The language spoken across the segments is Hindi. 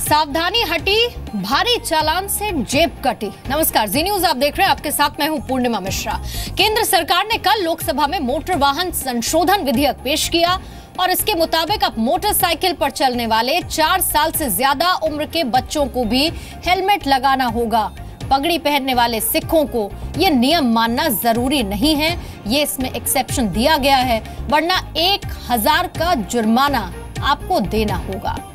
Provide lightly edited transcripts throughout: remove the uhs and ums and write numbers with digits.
सावधानी हटी, भारी चालान से जेब कटी। नमस्कार, जी न्यूज आप देख रहे हैं। आपके साथ मैं हूं पूर्णिमा मिश्रा। केंद्र सरकार ने कल लोकसभा में मोटर वाहन संशोधन विधेयक पेश किया और इसके मुताबिक अब मोटरसाइकिल पर चलने वाले 4 साल से ज्यादा उम्र के बच्चों को भी हेलमेट लगाना होगा। पगड़ी पहनने वाले सिखों को यह नियम मानना जरूरी नहीं है, ये इसमें एक्सेप्शन दिया गया है, वरना 1000 का जुर्माना आपको देना होगा।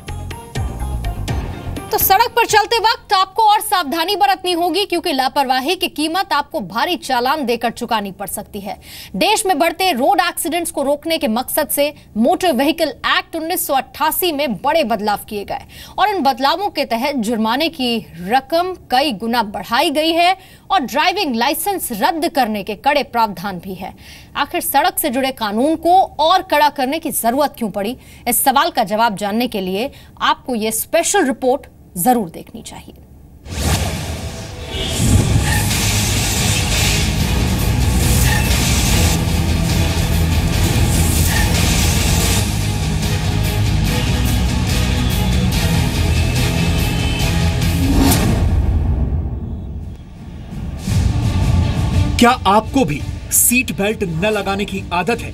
तो सड़क पर चलते वक्त आपको और सावधानी बरतनी होगी, क्योंकि लापरवाही की कीमत आपको भारी चालान देकर चुकानी पड़ सकती है। देश में बढ़ते रोड एक्सीडेंट्स को रोकने के मकसद से मोटर व्हीकल एक्ट 1988 में बड़े बदलाव किए गए और इन बदलावों के तहत जुर्माने की रकम कई गुना बढ़ाई गई है और ड्राइविंग लाइसेंस रद्द करने के कड़े प्रावधान भी है। आखिर सड़क से जुड़े कानून को और कड़ा करने की जरूरत क्यों पड़ी? इस सवाल का जवाब जानने के लिए आपको यह स्पेशल रिपोर्ट जरूर देखनी चाहिए। क्या आपको भी सीट बेल्ट न लगाने की आदत है?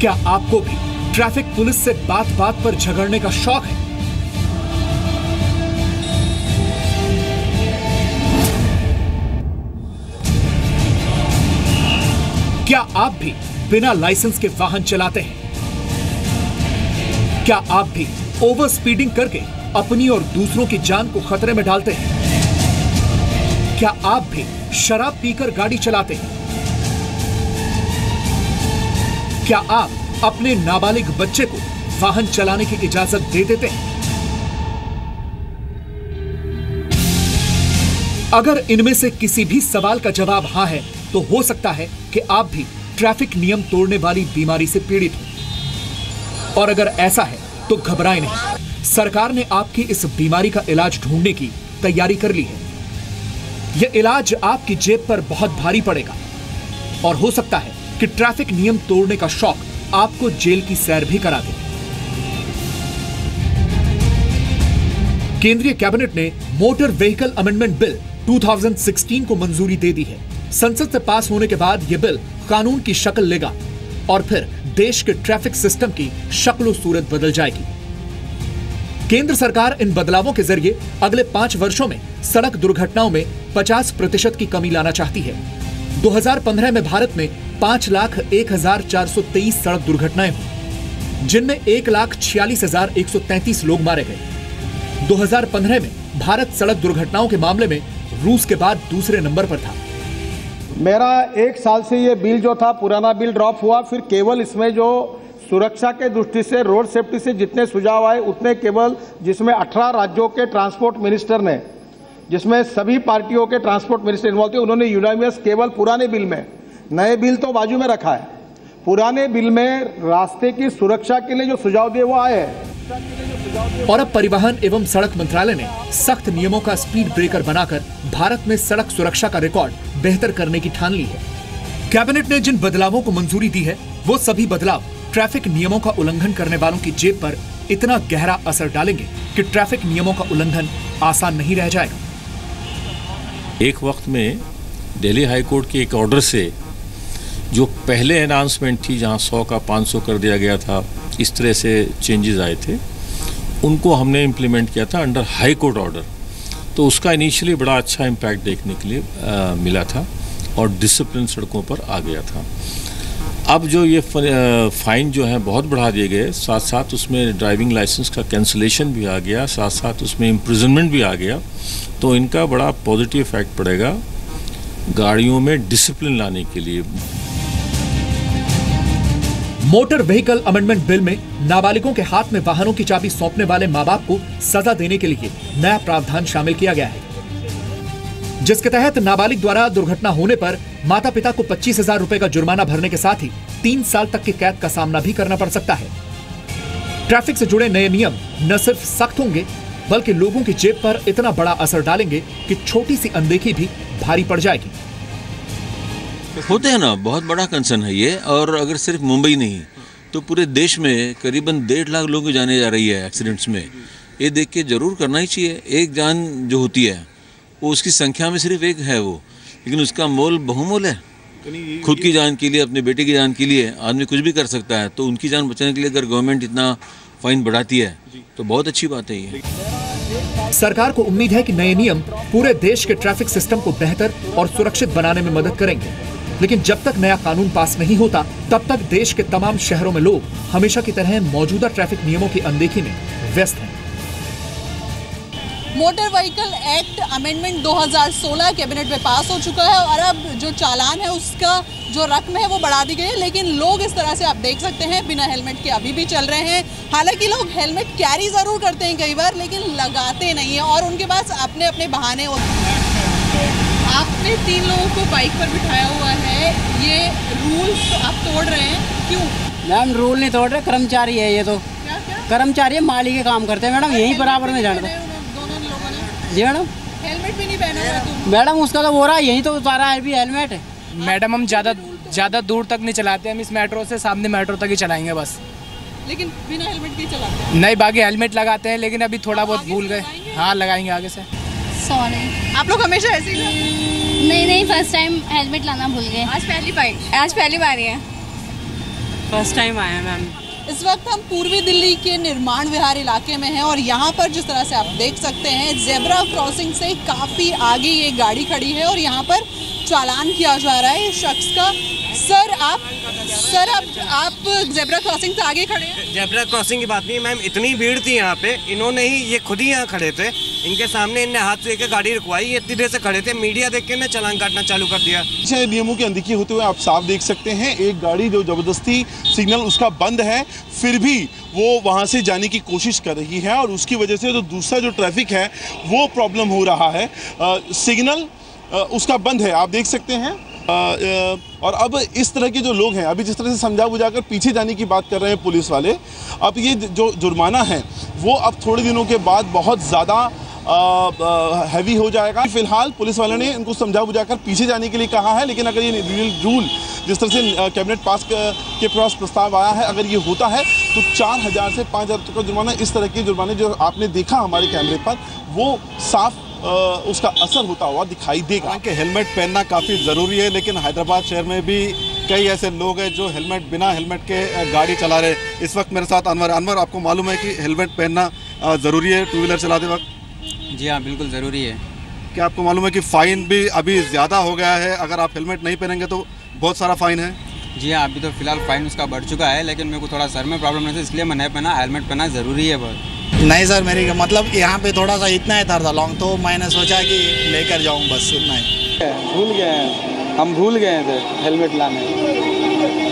क्या आपको भी ट्रैफिक पुलिस से बात बात पर झगड़ने का शौक है? क्या आप भी बिना लाइसेंस के वाहन चलाते हैं? क्या आप भी ओवर स्पीडिंग करके अपनी और दूसरों की जान को खतरे में डालते हैं? क्या आप भी शराब पीकर गाड़ी चलाते हैं? क्या आप अपने नाबालिग बच्चे को वाहन चलाने की इजाजत दे देते हैं? अगर इनमें से किसी भी सवाल का जवाब हां है, तो हो सकता है कि आप भी ट्रैफिक नियम तोड़ने वाली बीमारी से पीड़ित हो। और अगर ऐसा है तो घबराएं नहीं, सरकार ने आपकी इस बीमारी का इलाज ढूंढने की तैयारी कर ली है। यह इलाज आपकी जेब पर बहुत भारी पड़ेगा और हो सकता है कि ट्रैफिक नियम तोड़ने का शौक आपको जेल की सैर भी करा दे। केंद्रीय कैबिनेट ने मोटर व्हीकल अमेंडमेंट बिल 2016 को मंजूरी दे दी है। संसद से पास होने के बाद यह बिल कानून की शक्ल लेगा और फिर देश के ट्रैफिक सिस्टम की शक्ल सूरत बदल जाएगी। केंद्र सरकार इन बदलावों के जरिए अगले 5 वर्षों में सड़क दुर्घटनाओं में 50% की कमी लाना चाहती है। 2015 में भारत में 5,01,423 सड़क दुर्घटनाएं हुई, जिनमें 1,46,133 लोग मारे गए। 2015 में भारत सड़क दुर्घटनाओं के मामले में रूस के बाद दूसरे नंबर पर था। मेरा 1 साल से ये बिल जो था पुराना बिल ड्रॉप हुआ, फिर केवल इसमें जो सुरक्षा के दृष्टि से रोड सेफ्टी से जितने सुझाव आए उतने केवल, जिसमें 18 राज्यों के ट्रांसपोर्ट मिनिस्टर ने, जिसमें सभी पार्टियों के ट्रांसपोर्ट मिनिस्टर इन्वॉल्व थे, उन्होंने यूनानिमस केवल पुराने बिल में, नए बिल तो बाजू में रखा है, पुराने बिल में रास्ते की सुरक्षा के लिए जो सुझाव दिए वो आए हैं। और अब परिवहन एवं सड़क मंत्रालय ने सख्त नियमों का स्पीड ब्रेकर बनाकर भारत में सड़क सुरक्षा का रिकॉर्ड बेहतर करने की ठान ली है। कैबिनेट ने जिन बदलावों को मंजूरी दी है, वो सभी बदलाव ट्रैफिक नियमों का उल्लंघन करने वालों की जेब पर इतना गहरा असर डालेंगे कि ट्रैफिक नियमों का उल्लंघन आसान नहीं रह जाएगा। एक वक्त में दिल्ली हाई कोर्ट के एक ऑर्डर से जो पहले अनाउंसमेंट थी, जहां 100 का 500 कर दिया गया था, इस तरह से चेंजेस आए थे, उनको हमने इम्प्लीमेंट किया था अंडर हाई कोर्ट ऑर्डर। तो उसका इनिशियली बड़ा अच्छा इम्पैक्ट देखने के लिए मिला था और डिसिप्लिन सड़कों पर आ गया था। अब जो ये फाइन जो है बहुत बढ़ा दिए गए, साथ साथ उसमें ड्राइविंग लाइसेंस का कैंसिलेशन भी आ गया, साथ साथ उसमें इम्प्रिजनमेंट भी आ गया। तो इनका बड़ा पॉजिटिव इफेक्ट पड़ेगा गाड़ियों में डिसिप्लिन लाने के लिए। मोटर व्हीकल अमेंडमेंट बिल में नाबालिगों के हाथ में वाहनों की चाबी सौंपने वाले मां बाप को सजा देने के लिए नया प्रावधान शामिल किया गया है, जिसके तहत नाबालिग द्वारा दुर्घटना होने पर माता पिता को 25,000 रुपए का जुर्माना भरने के साथ ही 3 साल तक की कैद का सामना भी करना पड़ सकता है। ट्रैफिक से जुड़े नए नियम न सिर्फ सख्त होंगे, बल्कि लोगों की जेब पर इतना बड़ा असर डालेंगे कि छोटी सी अनदेखी भी भारी पड़ जाएगी। होते हैं ना, बहुत बड़ा कंसर्न है ये। और अगर सिर्फ मुंबई नहीं तो पूरे देश में करीबन 1.5 लाख लोगों की जाने जा रही है एक्सीडेंट्स में। ये देख के ज़रूर करना ही चाहिए। एक जान जो होती है वो उसकी संख्या में सिर्फ एक है वो, लेकिन उसका मोल बहुमोल है। खुद की जान के लिए, अपने बेटे की जान के लिए आदमी कुछ भी कर सकता है। तो उनकी जान बचाने के लिए अगर गवर्नमेंट इतना फाइन बढ़ाती है तो बहुत अच्छी बात है ये। सरकार को उम्मीद है कि नए नियम पूरे देश के ट्रैफिक सिस्टम को बेहतर और सुरक्षित बनाने में मदद करेंगे। लेकिन जब तक नया कानून पास नहीं होता तब तक देश के तमाम शहरों में लोग हमेशा की तरह मौजूदा ट्रैफिक नियमों की अनदेखी में व्यस्त हैं। Motor vehicle act amendment 2016 cabinet में पास हो चुका है और अब जो चालान है उसका जो रकम है वो बढ़ा दी गई है, लेकिन लोग इस तरह से आप देख सकते हैं बिना हेलमेट के अभी भी चल रहे हैं। हालांकि लोग हेलमेट कैरी ज़रूर करते हैं कई बार, लेकिन लगाते नहीं हैं और उनके पास अपने अपने बहाने होते हैं। आपने 3 लोगों को बाइक पर बिठाया हुआ है, ये रूल्स आप तोड़ रहे हैं, क्यों? मैम रूल नहीं तोड़ रहे, कर्मचारी है ये तो। क्या क्या? कर्मचारी है, माली के काम करते हैं मैडम, यहीं बराबर में जाना। दोनों लोगों ने जी मैडम, हेलमेट भी नहीं पहना हुआ तुम। मैडम उसका तो हो रहा है, यहीं तो उतारा है भी हेलमेट। मैडम हम ज़्यादा दूर तक नहीं चलाते, हम इस मेट्रो से सामने मेट्रो तक ही चलाएंगे बस। लेकिन बिना हेलमेट के चलाते हैं? नहीं, बाकी हेलमेट लगाते हैं, लेकिन अभी थोड़ा बहुत भूल गए। हाँ लगाएंगे आगे से। सॉरी, आप लोग हमेशा ऐसे ही? नहीं, फर्स्ट टाइम हेलमेट लाना भूल गए। आज पहली बार है। फर्स्ट टाइम आया मैम। इस वक्त हम पूर्वी दिल्ली के निर्माण विहार इलाके में हैं और यहाँ पर जिस तरह से आप देख सकते हैं जेब्रा क्रॉसिंग से काफ़ी आगे ये गाड़ी खड़ी है और यहाँ पर चालान किया जा रहा है इस शख्स का। सर आप जेब्रा क्रॉसिंग से आगे खड़े हैं। जेब्रा क्रॉसिंग की बात नहीं मैम, इतनी भीड़ थी यहाँ पे, इन्होंने ही ये खुद ही यहाँ खड़े थे, इनके सामने इनने हाथ से लेकर गाड़ी रुकवाई, ये इतनी देर से खड़े थे, मीडिया देख के ना चालान काटना चालू कर दिया। नियमों की अनदेखी होते हुए आप साफ देख सकते हैं, एक गाड़ी जो जबरदस्ती सिग्नल उसका बंद है फिर भी वो वहाँ से जाने की कोशिश कर रही है और उसकी वजह से जो दूसरा जो ट्रैफिक है वो प्रॉब्लम हो रहा है। सिग्नल उसका बंद है, आप देख सकते हैं। और अब इस तरह के जो लोग हैं, अभी जिस तरह से समझा बुझाकर पीछे जाने की बात कर रहे हैं पुलिस वाले, अब ये जो जुर्माना है वो अब थोड़े दिनों के बाद बहुत ज़्यादा हैवी हो जाएगा। फिलहाल पुलिस वालों ने इनको समझा बुझाकर पीछे जाने के लिए कहा है, लेकिन अगर ये रूल जिस तरह से कैबिनेट पास के पास प्रस्ताव आया है, अगर ये होता है तो 4,000 से 5,000 तक का जुर्माना, इस तरह के जुर्माने जो आपने देखा हमारे कैमरे पर, वो साफ उसका असर होता हुआ दिखाई देगा। हेलमेट पहनना काफ़ी ज़रूरी है, लेकिन हैदराबाद शहर में भी कई ऐसे लोग हैं जो बिना हेलमेट के गाड़ी चला रहे। इस वक्त मेरे साथ अनवर, आपको मालूम है कि हेलमेट पहनना ज़रूरी है टू व्हीलर चलाते वक्त? जी हाँ, बिल्कुल ज़रूरी है। क्या आपको मालूम है कि फ़ाइन भी अभी ज़्यादा हो गया है? अगर आप हेलमेट नहीं पहनेंगे तो बहुत सारा फ़ाइन है। जी हाँ, अभी तो फ़िलहाल फ़ाइन उसका बढ़ चुका है, लेकिन मेरे को थोड़ा सर में प्रॉब्लम नहीं थी, इसलिए मैं नहीं पहना। हेलमेट पहनना ज़रूरी है बहुत। नहीं सर, मेरी मतलब यहाँ पे थोड़ा सा इतना ही था लॉन्ग, तो मैंने सोचा कि लेकर जाऊँ, बस इतना ही। भूल गए हैं, हम भूल गए थे हेलमेट लाने।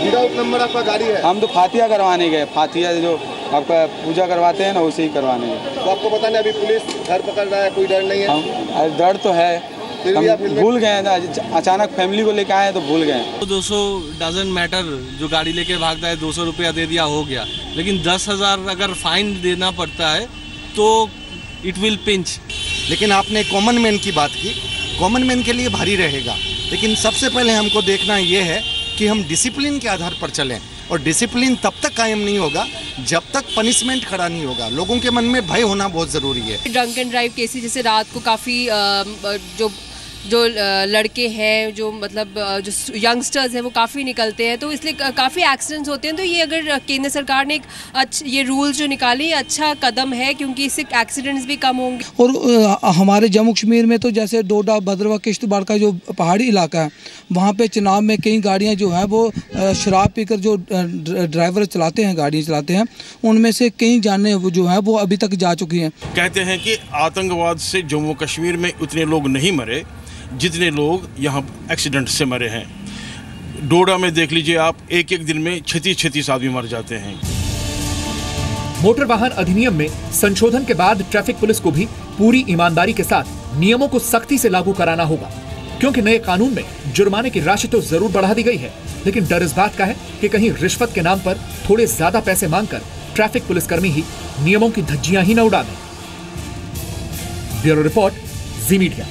विदाउट नंबर आपका गाड़ी है? हम तो फातिया करवाने गए, फातिया जो आपका पूजा करवाते हैं ना, उसे ही करवाने गए। तो आपको पता नहीं अभी पुलिस घर पकड़ रहा है, कोई डर नहीं है? डर तो है, हम भूल गए हैं, अचानक फैमिली को लेकर आए तो भूल गए। 200 डजंट मैटर, जो गाड़ी लेके भागता है 200 रुपया दे दिया हो गया, लेकिन 10,000 अगर फाइन देना पड़ता है तो इट विल पिंच। लेकिन आपने कॉमन मैन की बात की, कॉमन मैन के लिए भारी रहेगा, लेकिन सबसे पहले हमको देखना ये है कि हम डिसिप्लिन के आधार पर चलें, और डिसिप्लिन तब तक कायम नहीं होगा जब तक पनिशमेंट खड़ा नहीं होगा। लोगों के मन में भय होना बहुत ज़रूरी है। ड्रंक एंड ड्राइव केसेस जैसे रात को काफ़ी जो लड़के हैं, जो मतलब जो यंगस्टर्स हैं वो काफ़ी निकलते हैं, तो इसलिए काफ़ी एक्सीडेंट्स होते हैं। तो ये अगर केंद्र सरकार ने ये रूल्स जो निकाले, अच्छा कदम है, क्योंकि इससे एक्सीडेंट्स भी कम होंगे। और हमारे जम्मू कश्मीर में तो जैसे डोडा, भद्रवाह, किश्तवाड़ का जो पहाड़ी इलाका है, वहाँ पे चुनाव में कई गाड़ियाँ जो हैं वो शराब पीकर जो ड्राइवर चलाते हैं, गाड़ियाँ चलाते हैं, उनमें से कई जाने जो हैं वो अभी तक जा चुकी हैं। कहते हैं कि आतंकवाद से जम्मू कश्मीर में उतने लोग नहीं मरे जितने लोग यहाँ एक्सीडेंट से मरे हैं। डोडा में देख लीजिए आप, एक दिन में 36 आदमी मर जाते हैं। मोटर वाहन अधिनियम में संशोधन के बाद ट्रैफिक पुलिस को भी पूरी ईमानदारी के साथ नियमों को सख्ती से लागू कराना होगा, क्योंकि नए कानून में जुर्माने की राशि तो जरूर बढ़ा दी गई है, लेकिन डर इस बात का है कि कहीं रिश्वत के नाम पर थोड़े ज्यादा पैसे मांगकर ट्रैफिक पुलिसकर्मी ही नियमों की धज्जियां ही न उड़ा दें। ब्यूरो रिपोर्ट, जी मीडिया।